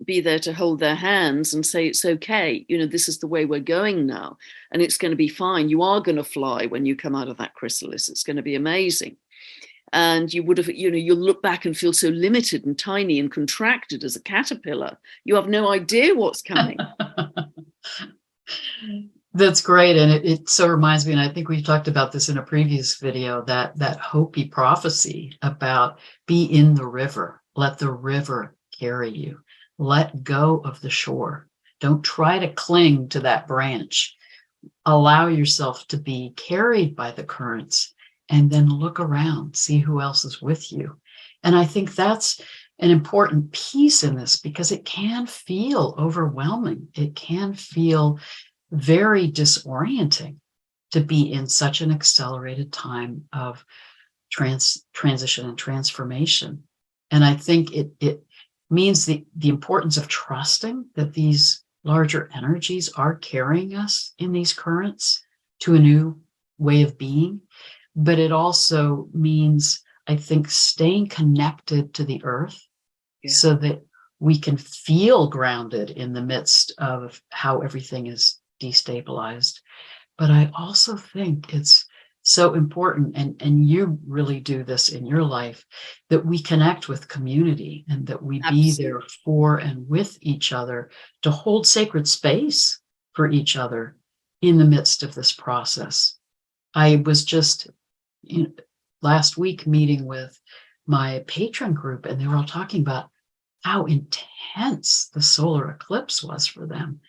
be there to hold their hands and say, it's okay, this is the way we're going now, and it's going to be fine. You are going to fly when you come out of that chrysalis. It's going to be amazing. And you would have, you'll look back and feel so limited and tiny and contracted as a caterpillar. You have no idea what's coming.
That's great. And it so reminds me, and I think we talked about this in a previous video, that Hopi prophecy about be in the river, let the river carry you. Let go of the shore. Don't try to cling to that branch. Allow yourself to be carried by the currents, and then look around, see who else is with you. And I think that's an important piece in this, because it can feel overwhelming. It can feel very disorienting to be in such an accelerated time of transition and transformation. And I think it means the importance of trusting that these larger energies are carrying us in these currents to a new way of being. But it also means, I think, staying connected to the earth, so that we can feel grounded in the midst of how everything is destabilized. But I also think it's so important, and you really do this in your life, that we connect with community, and that we be there for and with each other, to hold sacred space for each other in the midst of this process. I was just last week meeting with my patron group, and they were all talking about how intense the solar eclipse was for them.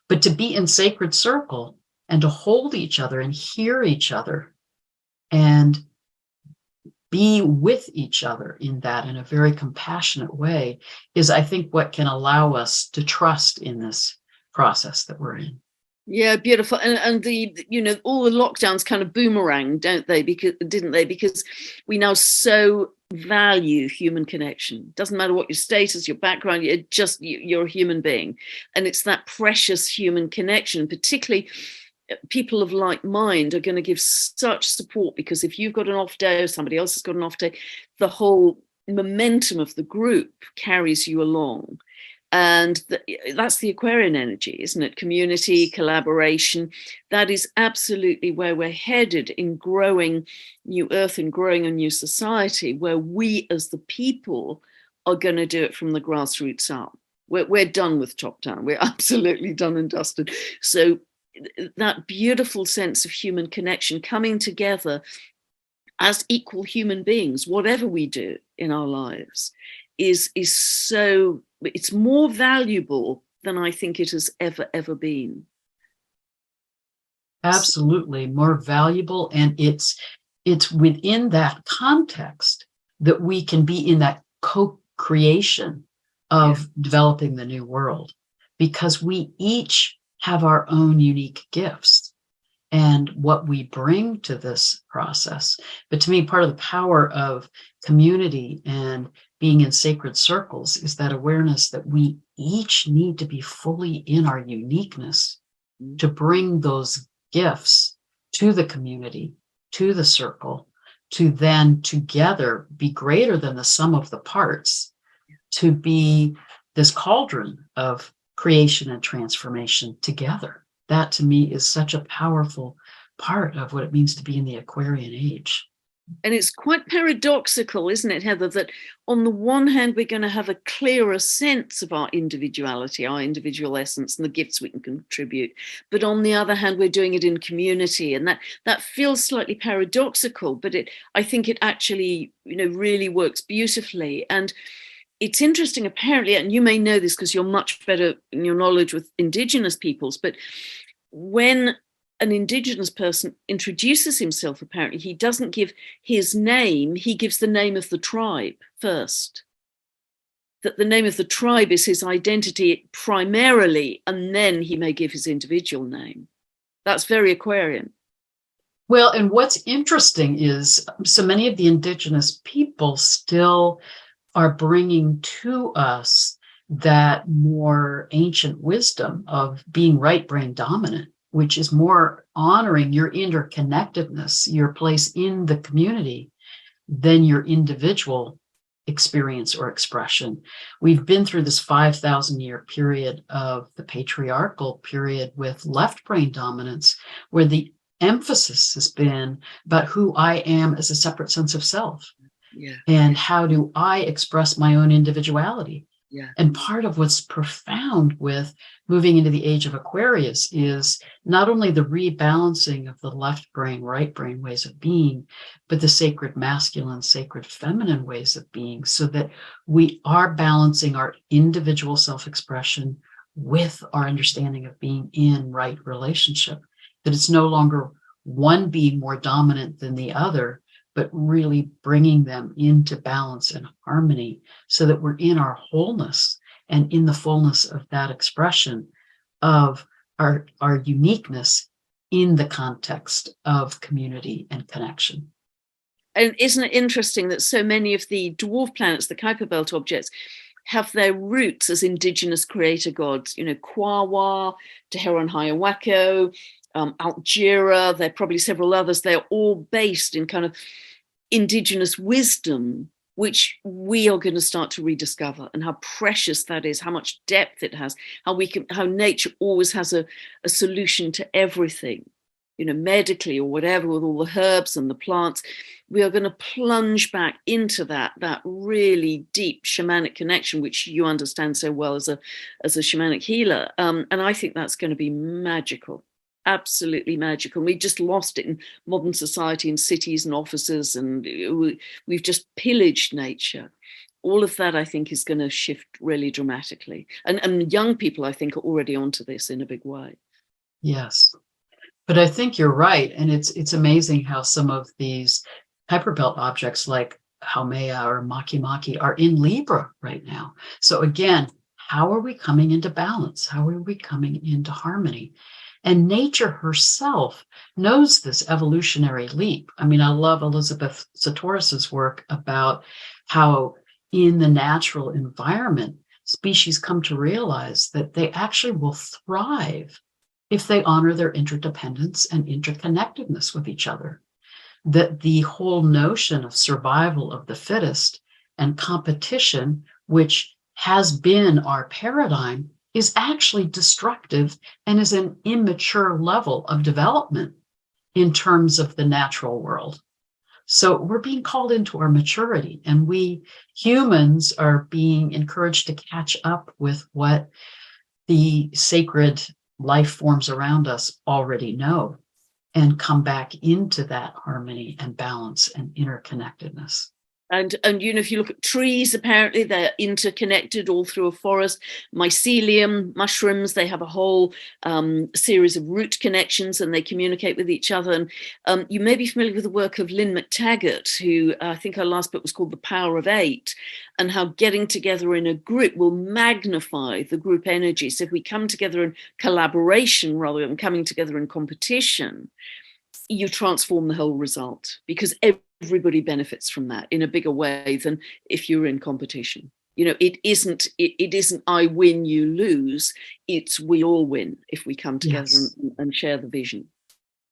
But to be in sacred circle and to hold each other and hear each other and be with each other in that, in a very compassionate way, is, I think, what can allow us to trust in this process that we're in.
Yeah, beautiful. And the all the lockdowns kind of boomerang, don't they? Because we now so value human connection. Doesn't matter what your status, your background, you're a human being. And it's that precious human connection, particularly people of like mind are going to give such support, because if you've got an off day or somebody else has got an off day, the whole momentum of the group carries you along. And that's the Aquarian energy, isn't it? Community, collaboration. That is absolutely where we're headed in growing new earth and growing a new society, where we as the people are going to do it from the grassroots up. We're done with top down. We're absolutely done and dusted. So that beautiful sense of human connection, coming together as equal human beings, whatever we do in our lives, is so, it's more valuable than I think it has ever been.
Absolutely more valuable. And it's within that context that we can be in that co-creation of developing the new world, because we each have our own unique gifts and what we bring to this process. But to me, part of the power of community and being in sacred circles is that awareness that we each need to be fully in our uniqueness to bring those gifts to the community, to the circle, to then together be greater than the sum of the parts, to be this cauldron of creation and transformation together. That to me is such a powerful part of what it means to be in the Aquarian age.
And it's quite paradoxical, isn't it, Heather, that on the one hand, we're going to have a clearer sense of our individuality, our individual essence, and the gifts we can contribute. But on the other hand, we're doing it in community. And that feels slightly paradoxical, but I think it actually, really works beautifully. And it's interesting, apparently, and you may know this because you're much better in your knowledge with Indigenous peoples, but when an Indigenous person introduces himself, apparently, he doesn't give his name, he gives the name of the tribe first. That the name of the tribe is his identity primarily, and then he may give his individual name. That's very Aquarian.
Well, and what's interesting is so many of the Indigenous people still are bringing to us that more ancient wisdom of being right brain dominant, which is more honoring your interconnectedness, your place in the community, than your individual experience or expression. We've been through this 5,000-year period of the patriarchal period with left brain dominance, where the emphasis has been about who I am as a separate sense of self.
Yeah.
And how do I express my own individuality?
Yeah.
And part of what's profound with moving into the age of Aquarius is not only the rebalancing of the left brain, right brain ways of being, but the sacred masculine, sacred feminine ways of being, so that we are balancing our individual self-expression with our understanding of being in right relationship. That it's no longer one being more dominant than the other, but really bringing them into balance and harmony so that we're in our wholeness and in the fullness of that expression of our uniqueness in the context of community and connection.
And isn't it interesting that so many of the dwarf planets, the Kuiper belt objects, have their roots as indigenous creator gods, Kwawa, Teheran Hayawako, Altjira, there are probably several others. They're all based in kind of indigenous wisdom, which we are going to start to rediscover, and how precious that is, how much depth it has, how nature always has a solution to everything, medically or whatever, with all the herbs and the plants. We are going to plunge back into that really deep shamanic connection, which you understand so well as a shamanic healer. And I think that's going to be magical. Absolutely magical. We just lost it in modern society, in cities and offices, and we've just pillaged nature. All of that, I think, is going to shift really dramatically. And young people, I think, are already onto this in a big way.
Yes. But I think you're right. And it's amazing how some of these Kuiper belt objects like Haumea or Makemake are in Libra right now. So again, how are we coming into balance? How are we coming into harmony? And nature herself knows this evolutionary leap. I mean, I love Elizabeth Satoros's work about how in the natural environment, species come to realize that they actually will thrive if they honor their interdependence and interconnectedness with each other. That the whole notion of survival of the fittest and competition, which has been our paradigm, is actually destructive and is an immature level of development in terms of the natural world. So we're being called into our maturity, and we humans are being encouraged to catch up with what the sacred life forms around us already know and come back into that harmony and balance and interconnectedness.
And if you look at trees, apparently they're interconnected all through a forest. Mycelium, mushrooms, they have a whole series of root connections, and they communicate with each other. And you may be familiar with the work of Lynn McTaggart, who I think her last book was called The Power of Eight, and how getting together in a group will magnify the group energy. So if we come together in collaboration rather than coming together in competition, you transform the whole result, because everybody benefits from that in a bigger way than if you're in competition. It isn't I win, you lose. It's we all win if we come together. Yes. and share the vision.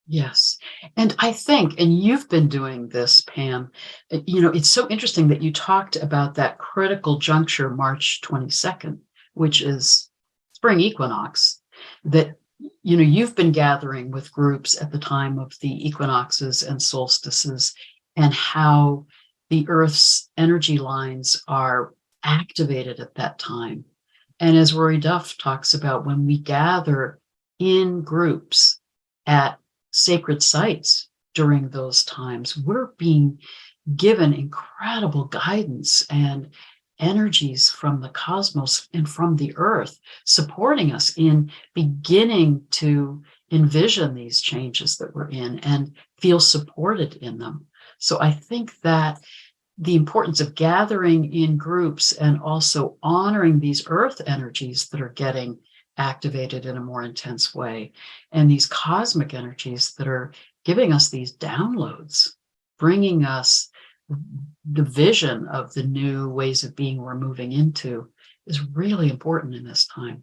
Yes. And I think, and you've been doing this, Pam, it's so interesting that you talked about that critical juncture, March 22nd, which is spring equinox, that you've been gathering with groups at the time of the equinoxes and solstices, and how the Earth's energy lines are activated at that time. And as Rory Duff talks about, when we gather in groups at sacred sites during those times, we're being given incredible guidance and energies from the cosmos and from the Earth, supporting us in beginning to envision these changes that we're in and feel supported in them. So I think that the importance of gathering in groups and also honoring these Earth energies that are getting activated in a more intense way, and these cosmic energies that are giving us these downloads, bringing us the vision of the new ways of being we're moving into, is really important in this time.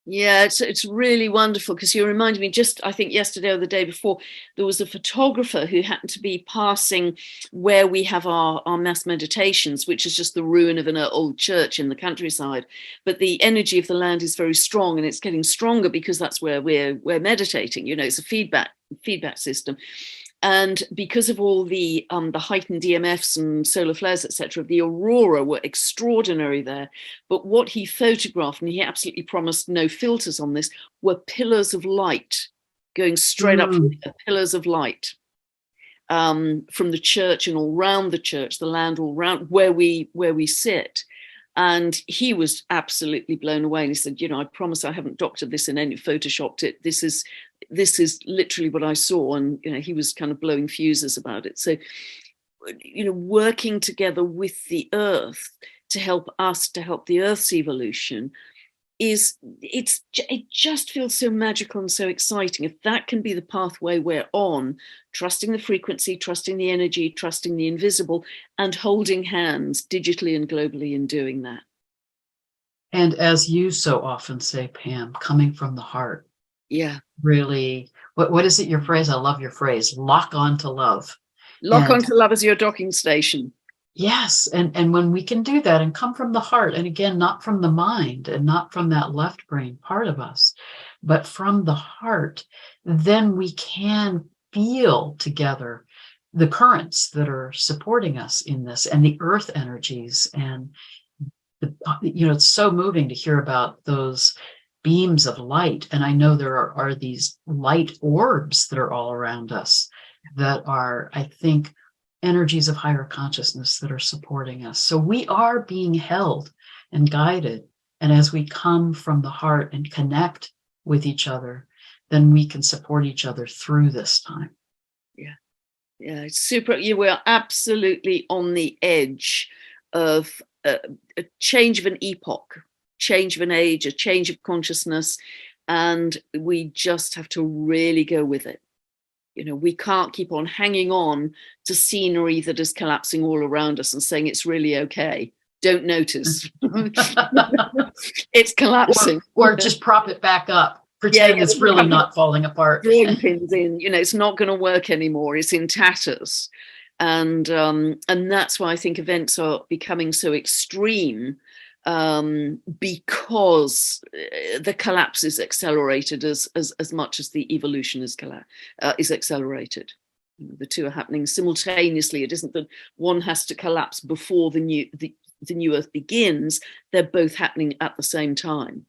Yeah, it's really wonderful, because you reminded me, just I think yesterday or the day before, there was a photographer who happened to be passing where we have our mass meditations, which is just the ruin of an old church in the countryside. But the energy of the land is very strong, and it's getting stronger because that's where we're meditating. It's a feedback system. And because of all the heightened EMFs and solar flares, etc., the aurora were extraordinary there. But what he photographed, and he absolutely promised no filters on this, were pillars of light going straight up from the pillars of light from the church and all around the church, the land all around where we sit. And he was absolutely blown away. And he said, I promise I haven't doctored this in any, photoshopped it. This is literally what I saw. And, he was kind of blowing fuses about it. So, working together with the Earth to help us, to help the Earth's evolution, it just feels so magical and so exciting. If that can be the pathway we're on, trusting the frequency, trusting the energy, trusting the invisible, and holding hands digitally and globally in doing that.
And as you so often say, Pam, coming from the heart.
Yeah.
Really, what is it, your phrase? I love your phrase, lock on to love.
Lock on to love as your docking station.
Yes. And when we can do that and come from the heart, and again, not from the mind and not from that left brain part of us, but from the heart, then we can feel together the currents that are supporting us in this, and the earth energies. And, it's so moving to hear about those beams of light. And I know there are these light orbs that are all around us that are, I think, energies of higher consciousness that are supporting us. So we are being held and guided. And as we come from the heart and connect with each other, then we can support each other through this time.
Yeah. Yeah, it's super. You were absolutely on the edge of a change of an epoch, change of an age, a change of consciousness, and we just have to really go with it. You know, we can't keep on hanging on to scenery that is collapsing all around us and saying it's really okay. Don't notice. It's collapsing.
Or just prop it back up. Pretend it's really not falling apart.
Drawing pins in, you know, it's not going to work anymore. It's in tatters. And that's why I think events are becoming so extreme, because the collapse is accelerated as much as the evolution is accelerated. The two are happening simultaneously. It isn't that one has to collapse before the new Earth begins. They're both happening at the same time.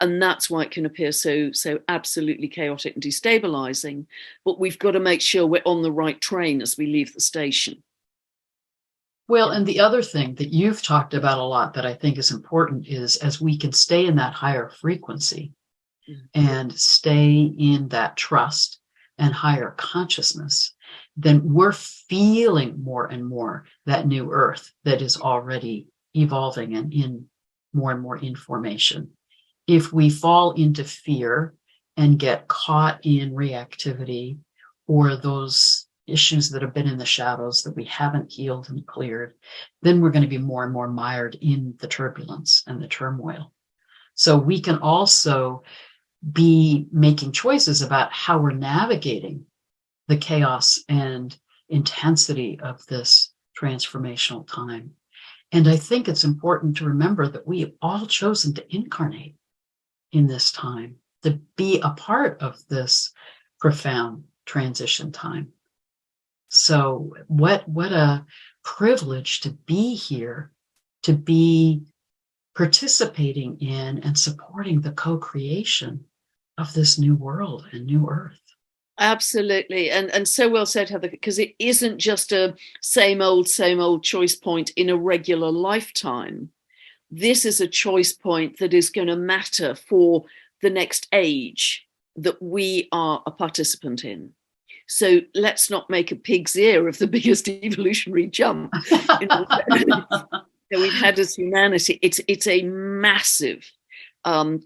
And that's why it can appear so absolutely chaotic and destabilizing. But we've got to make sure we're on the right train as we leave the station.
Well, and the other thing that you've talked about a lot that I think is important is as we can stay in that higher frequency and stay in that trust and higher consciousness, then we're feeling more and more that new Earth that is already evolving and in more and more information. If we fall into fear and get caught in reactivity or those issues that have been in the shadows that we haven't healed and cleared, then we're going to be more and more mired in the turbulence and the turmoil. So we can also be making choices about how we're navigating the chaos and intensity of this transformational time. And I think it's important to remember that we have all chosen to incarnate in this time, to be a part of this profound transition time. So what a privilege to be here, to be participating in and supporting the co-creation of this new world and new Earth.
Absolutely. And so well said, Heather, because it isn't just a same old choice point in a regular lifetime. This is a choice point that is going to matter for the next age that we are a participant in. So let's not make a pig's ear of the biggest evolutionary jump that we've had as humanity. It's a massive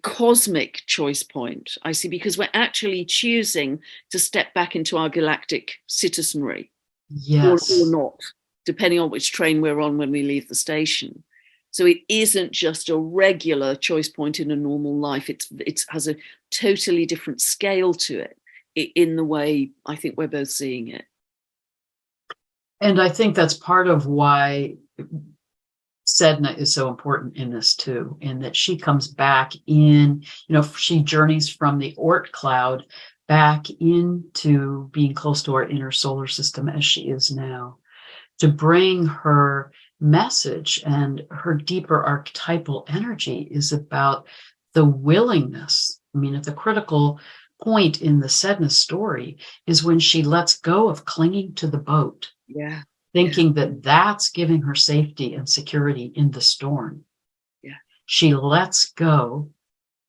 cosmic choice point, I see, because we're actually choosing to step back into our galactic citizenry,
yes,
or not, depending on which train we're on when we leave the station. So it isn't just a regular choice point in a normal life. It has a totally different scale to it in the way I think we're both seeing it.
And I think that's part of why Sedna is so important in this too, in that she comes back in, she journeys from the Oort cloud back into being close to our inner solar system as she is now, to bring her message, and her deeper archetypal energy is about the willingness. I mean, at the critical point in the Sedna story is when she lets go of clinging to the boat, thinking that that's giving her safety and security in the storm. She lets go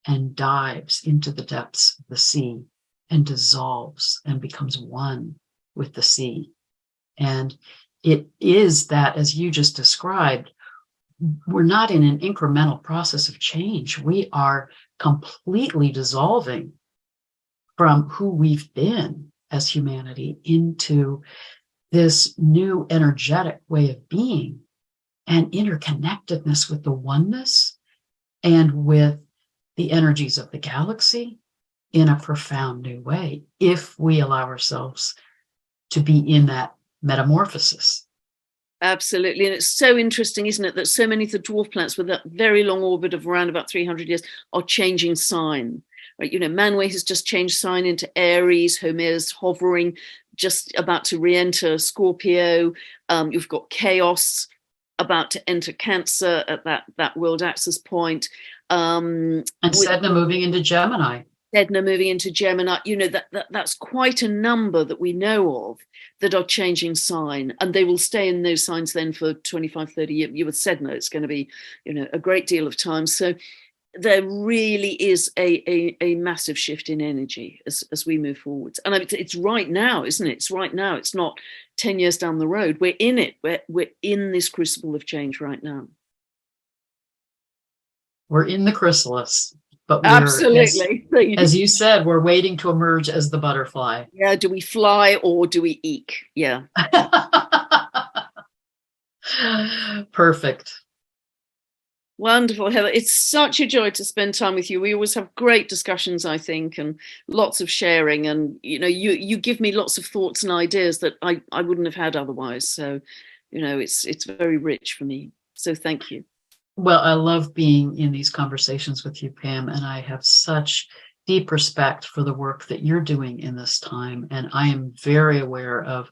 and dives into the depths of the sea and dissolves and becomes one with the sea. And it is that, as you just described, we're not in an incremental process of change. We are completely dissolving from who we've been as humanity into this new energetic way of being and interconnectedness with the oneness and with the energies of the galaxy in a profound new way, if we allow ourselves to be in that metamorphosis.
Absolutely. And it's so interesting, isn't it, that so many of the dwarf planets with that very long orbit of around about 300 years are changing sign. Right? Manway has just changed sign into Aries. Homer's hovering, just about to re-enter Scorpio. You've got Chaos about to enter Cancer at that world axis point.
And Sedna moving into Gemini.
Sedna moving into Gemini, that's quite a number that we know of that are changing sign, and they will stay in those signs then for 25, 30 years. You with Sedna, it's going to be, a great deal of time. So there really is a massive shift in energy as we move forwards. And it's right now, isn't it? It's right now. It's not 10 years down the road. We're in it. We're in this crucible of change right now.
We're in the chrysalis, but
Absolutely.
as you said, we're waiting to emerge as the butterfly.
Yeah, do we fly or do we eke? Yeah.
Perfect.
Wonderful, Heather. It's such a joy to spend time with you. We always have great discussions, I think, and lots of sharing. And you give me lots of thoughts and ideas that I wouldn't have had otherwise. So, it's very rich for me. So thank you.
Well, I love being in these conversations with you, Pam, and I have such deep respect for the work that you're doing in this time. And I am very aware of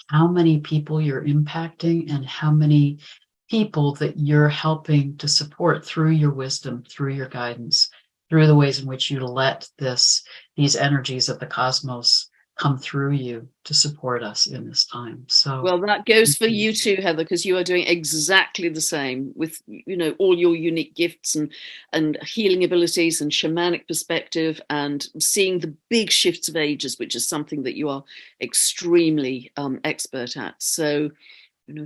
how many people you're impacting and how many people that you're helping to support through your wisdom, through your guidance, through the ways in which you let these energies of the cosmos come through you to support us in this time. So,
well, that goes for you too, Heather, because you are doing exactly the same with all your unique gifts and healing abilities and shamanic perspective and seeing the big shifts of ages, which is something that you are extremely expert at. So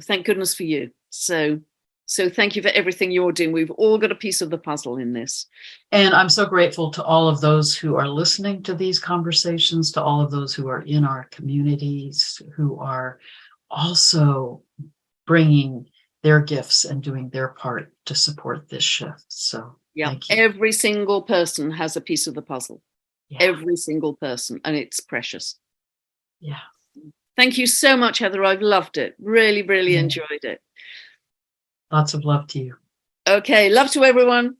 thank goodness for you. So thank you for everything you're doing. We've all got a piece of the puzzle in this.
And I'm so grateful to all of those who are listening to these conversations, to all of those who are in our communities, who are also bringing their gifts and doing their part to support this shift. So
yeah,
thank you.
Every single person has a piece of the puzzle. Yeah. Every single person, and it's precious.
Yeah.
Thank you so much, Heather. I've loved it. Really, really enjoyed it.
Lots of love to you.
Okay, love to everyone.